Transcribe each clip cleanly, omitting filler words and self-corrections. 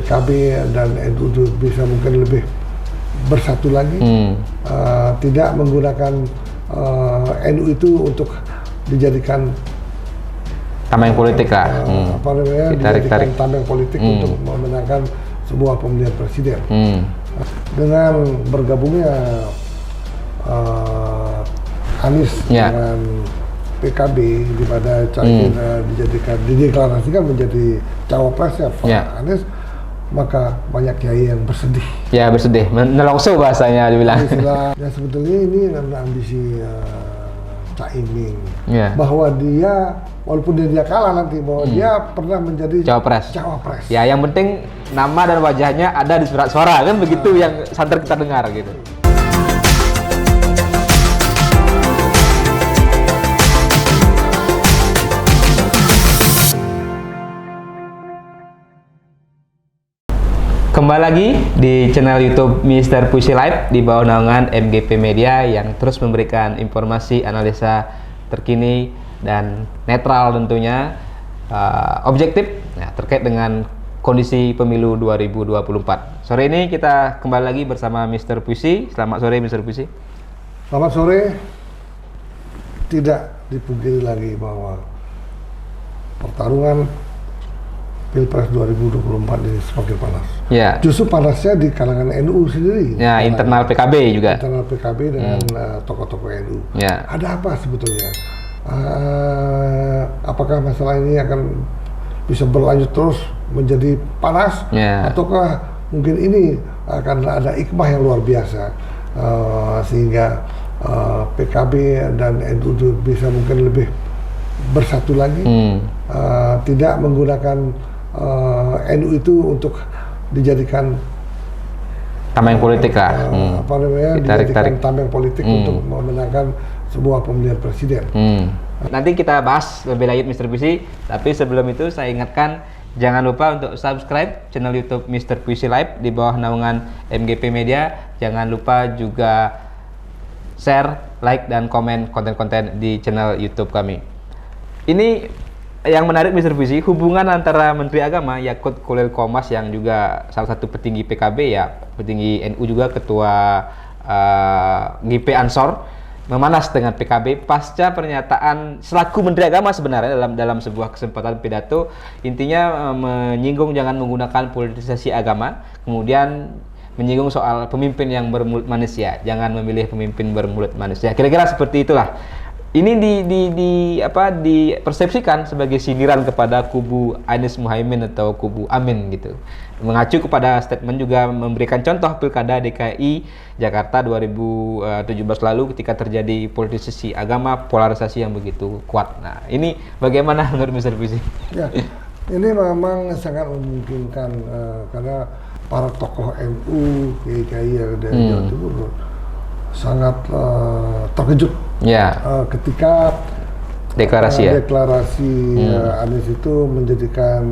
PKB dan NU bisa mungkin lebih bersatu lagi, tidak menggunakan NU itu untuk dijadikan tameng politik lah, dijadikan tameng politik untuk memenangkan sebuah pemilihan presiden. Dengan bergabungnya Anies dengan PKB, di mana Caimin dideklarasikan menjadi cawapresnya Pak Anies, maka banyak kiai yang bersedih. Ya, bersedih, nelongso bahasanya dibilang. Ya sebetulnya ini ambisi Caimin, bahwa dia walaupun dia kalah nanti, bahwa dia pernah menjadi cawapres. Ya, yang penting nama dan wajahnya ada di surat suara, kan begitu yang santer kita dengar gitu. Kembali lagi di channel YouTube Mr. Puisi Live di bawah naungan MGP Media yang terus memberikan informasi analisa terkini dan netral tentunya, objektif terkait dengan kondisi pemilu 2024. Sore ini kita kembali lagi bersama Mr. Puisi. Selamat sore Mr. Puisi. Selamat sore. Tidak dipungkiri lagi bahwa pertarungan Pilpres 2024 ini semakin panas. Ya. Justru panasnya di kalangan NU sendiri. Ya, internal PKB juga. Internal PKB dengan tokoh-tokoh NU. Ya. Ada apa sebetulnya? Apakah masalah ini akan bisa berlanjut terus menjadi panas? Ataukah mungkin ini akan ada hikmah yang luar biasa sehingga PKB dan NU bisa mungkin lebih bersatu lagi, tidak menggunakan NU itu untuk dijadikan tameng politik lah, dijadikan tameng politik untuk memenangkan sebuah pemilihan presiden. Nanti kita bahas lebih lanjut Mr. Puisi, tapi sebelum itu saya ingatkan jangan lupa untuk subscribe channel YouTube Mr. Puisi Live di bawah naungan MGP Media. Jangan lupa juga share, like, dan komen konten-konten di channel YouTube kami. Ini yang menarik Mr. Puisi, hubungan antara Menteri Agama Yakut Khalil Qomas yang juga salah satu petinggi PKB, ya petinggi NU juga, ketua GP Ansor, memanas dengan PKB pasca pernyataan selaku Menteri Agama sebenarnya dalam sebuah kesempatan pidato, intinya menyinggung jangan menggunakan politisasi agama, kemudian menyinggung soal pemimpin yang bermulut manis, ya jangan memilih pemimpin bermulut manis, ya kira-kira seperti itulah. Ini dipersepsikan sebagai sindiran kepada kubu Anies Muhaimin atau kubu Amin gitu. Mengacu kepada statement juga memberikan contoh Pilkada DKI Jakarta 2017 lalu ketika terjadi politisasi agama, polarisasi yang begitu kuat. Nah, ini bagaimana menurut Mr. Puisi? Ya, ini memang sangat memungkinkan karena para tokoh NU, KII dari Jawa Timur sangat terkejut ketika deklarasi Anies itu menjadikan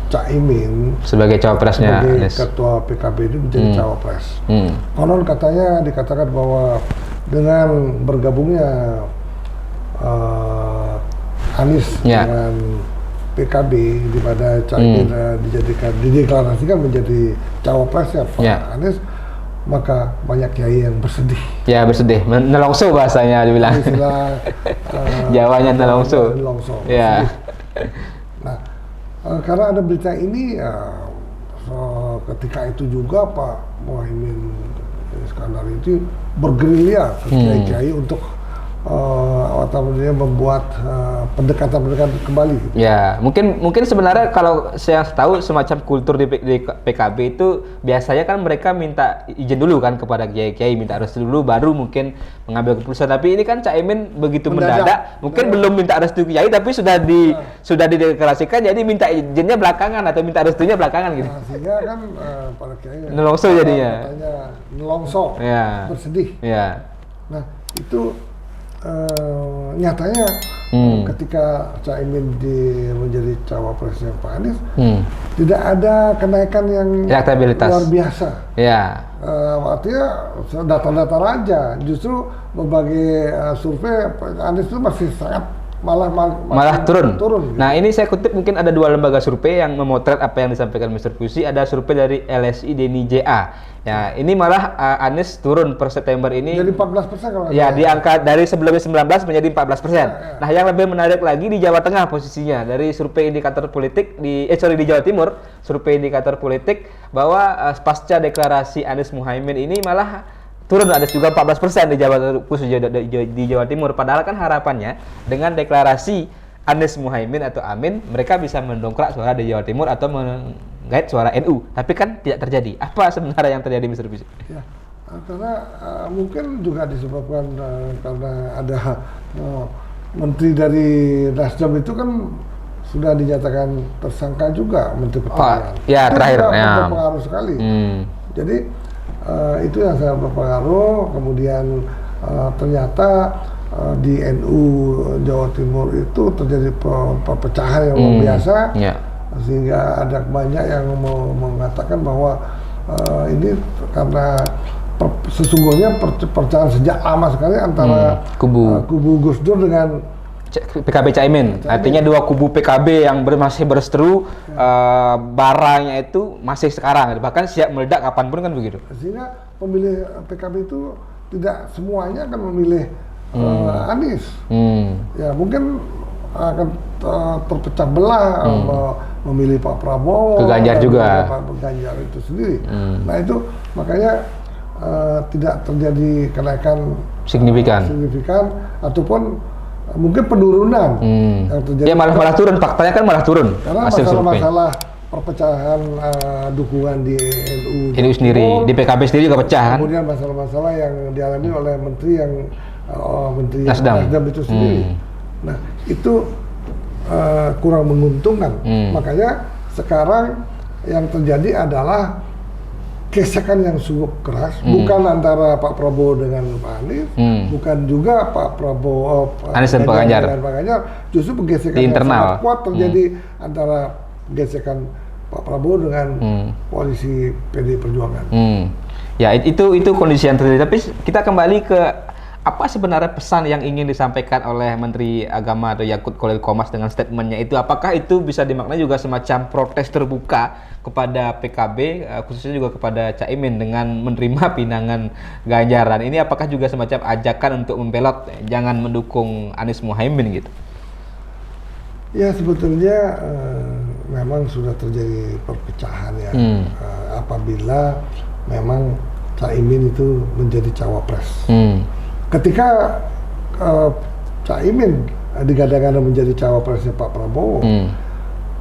Caimin sebagai cawapresnya, sebagai ketua PKB ini menjadi cawapres. Konon katanya dikatakan bahwa dengan bergabungnya Anies dengan PKB, di mana Caimin dideklarasikan menjadi cawapresnya Pak Anies, maka banyak kiai yang bersedih. Ya, bersedih, nelongso bahasanya dibilang. Jawanya nelongso. Ya. Nah, karena ada berita ini, ketika itu juga Pak Muhaimin Iskandar itu bergerilya ke kiai-kiai untuk membuat pendekatan kembali. Gitu. Ya, mungkin sebenarnya kalau saya tahu semacam kultur di PKB itu biasanya kan mereka minta izin dulu kan kepada kiai-kiai, minta restu dulu baru mungkin mengambil keputusan. Tapi ini kan Caimin begitu mendadak, mungkin belum minta restu kiai tapi sudah dideklarasikan, jadi minta izinnya belakangan atau minta restunya belakangan gitu. Sehingga kan para kiai nelongso jadinya. Nelongso, bersedih. Ya. Nah, itu nyatanya ketika Caimin menjadi cawapresnya Pak Anies, tidak ada kenaikan yang luar biasa. Ya. Artinya datar-datar aja. Justru berbagai survei Anies itu masih sangat malah turun. Gitu. Nah, ini saya kutip mungkin ada 2 lembaga survei yang memotret apa yang disampaikan Mr. Puisi. Ada survei dari LSI Deni JA. Ya, ini malah Anies turun per September ini. Jadi 14% kalau ya, di angka dari sebelumnya 19 menjadi 14%. Nah, yang lebih menarik lagi di Jawa Tengah posisinya. Dari survei indikator politik di Jawa Timur, survei indikator politik bahwa pasca deklarasi Anies Muhaimin ini malah turun, ada juga 14% di Jawa Timur. Padahal kan harapannya dengan deklarasi Anies Muhaimin atau Amin, mereka bisa mendongkrak suara di Jawa Timur atau menggait suara NU. Tapi kan tidak terjadi. Apa sebenarnya yang terjadi, Mr. Puisi? Ya, karena mungkin juga disebabkan karena ada menteri dari Nasdem itu kan sudah dinyatakan tersangka juga, Menteri Pertanian. Ya, terakhir. Ya. Berpengaruh sekali. Jadi itu yang sangat berpengaruh. Kemudian ternyata di NU Jawa Timur itu terjadi perpecahan yang luar biasa, sehingga ada banyak yang mengatakan bahwa ini karena sesungguhnya perpecahan sejak lama sekali antara kubu Gus Dur dengan PKB Caimin. Artinya 2 kubu PKB yang masih berseteru, baranya itu masih sekarang, bahkan siap meledak kapanpun kan begitu. Sehingga pemilih PKB itu tidak semuanya akan memilih Anies. Ya, mungkin akan terpecah belah memilih Pak Prabowo, ke Ganjar juga. Pak Ganjar itu sendiri. Nah, itu makanya tidak terjadi kenaikan signifikan ataupun mungkin penurunan yang terjadi. Ya, malah turun, faktanya kan malah turun. Karena masalah perpecahan dukungan di NU sendiri, di PKB sendiri juga pecah kan. Kemudian masalah-masalah yang dialami oleh menteri Nasdem itu sendiri. Nah, itu kurang menguntungkan. Makanya sekarang yang terjadi adalah gesekan yang cukup keras, bukan antara Pak Prabowo dengan Pak Anies, bukan juga Pak Prabowo Anies dan Pak Ganjar. Justru gesekan yang sangat kuat terjadi antara gesekan Pak Prabowo dengan koalisi PD Perjuangan. Ya, itu kondisi yang terjadi. Tapi kita kembali ke apa sebenarnya pesan yang ingin disampaikan oleh Menteri Agama atau Yakut Khalil Qomas dengan statementnya itu? Apakah itu bisa dimaknai juga semacam protes terbuka kepada PKB, khususnya juga kepada Caimin dengan menerima pinangan Ganjaran? Ini apakah juga semacam ajakan untuk membelot, jangan mendukung Anies Muhaimin gitu? Ya, sebetulnya memang sudah terjadi perpecahan ya, apabila memang Caimin itu menjadi cawapres. Ketika Caimin digadang-gadang menjadi cawapresnya Pak Prabowo,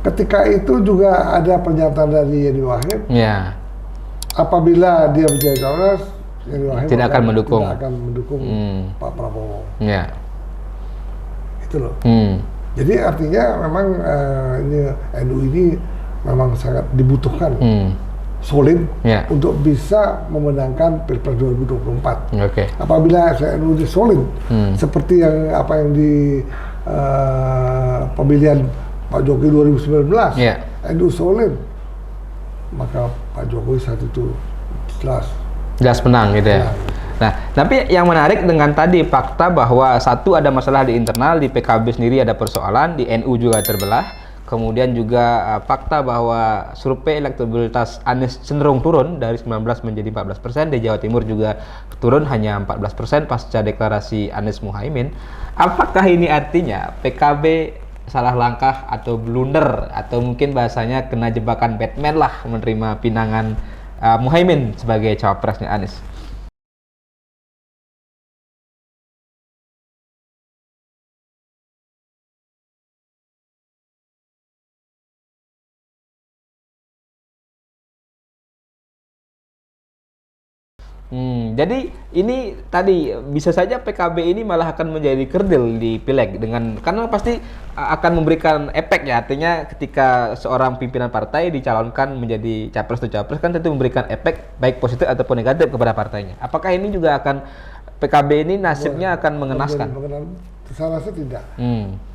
ketika itu juga ada pernyataan dari Yeni Wahid, apabila dia menjadi cawapres, Yeni Wahid tidak akan mendukung Pak Prabowo. Itu loh. Jadi artinya memang NU ini memang sangat dibutuhkan, solid untuk bisa memenangkan Pilpres 2024. Apabila NU ini solid, seperti apa yang di pemilihan Pak Jokowi 2019, NU solid, maka Pak Jokowi saat itu jelas menang gitu ya. Nah, tapi yang menarik dengan tadi fakta bahwa satu ada masalah di internal, di PKB sendiri ada persoalan, di NU juga terbelah. Kemudian juga fakta bahwa survei elektabilitas Anies cenderung turun dari 19 menjadi 14%, di Jawa Timur juga turun hanya 14% pasca deklarasi Anies Muhaimin. Apakah ini artinya PKB salah langkah atau blunder, atau mungkin bahasanya kena jebakan Batman lah menerima pinangan Muhaimin sebagai cawapresnya Anies? Jadi ini tadi bisa saja PKB ini malah akan menjadi kerdil di pileg karena pasti akan memberikan efek ya, artinya ketika seorang pimpinan partai dicalonkan menjadi capres atau cawapres kan tentu memberikan efek baik positif ataupun negatif kepada partainya. Apakah ini juga akan PKB ini nasibnya akan mengenaskan? Saya rasa tidak.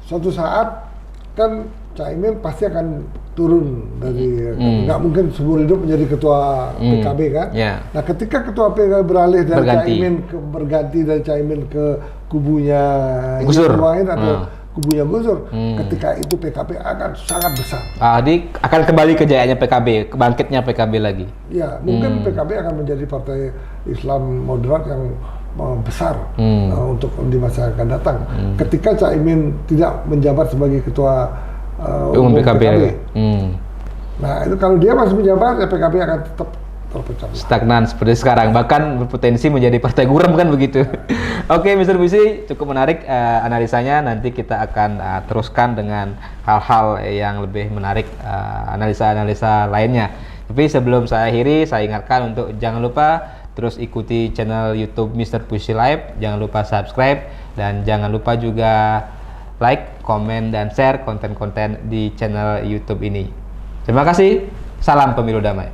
Suatu saat kan Caimin pasti akan turun dari, nggak mungkin seumur hidup menjadi ketua PKB kan. Nah, ketika ketua PKB beralih dari Caimin berganti dari Caimin ke kubunya Gus Dur atau kubunya Gus Dur, ketika itu PKB akan sangat besar. Jadi akan kembali kejayaannya PKB, kebangkitnya PKB lagi. Ya, mungkin PKB akan menjadi partai Islam moderat yang besar untuk di masa akan datang. Ketika Caimin tidak menjabat sebagai ketua umum PKB. Nah, itu kalau dia masih menjabat, ya PKB akan tetap terpecah. Stagnan seperti sekarang, bahkan berpotensi menjadi partai gurem kan begitu. Oke, Mr. Puisi, cukup menarik analisanya. Nanti kita akan teruskan dengan hal-hal yang lebih menarik, analisa-analisa lainnya. Tapi sebelum saya akhiri, saya ingatkan untuk jangan lupa terus ikuti channel YouTube Mr. Puisi Live. Jangan lupa subscribe dan jangan lupa juga like, komen, dan share konten-konten di channel YouTube ini. Terima kasih. Salam pemilu damai.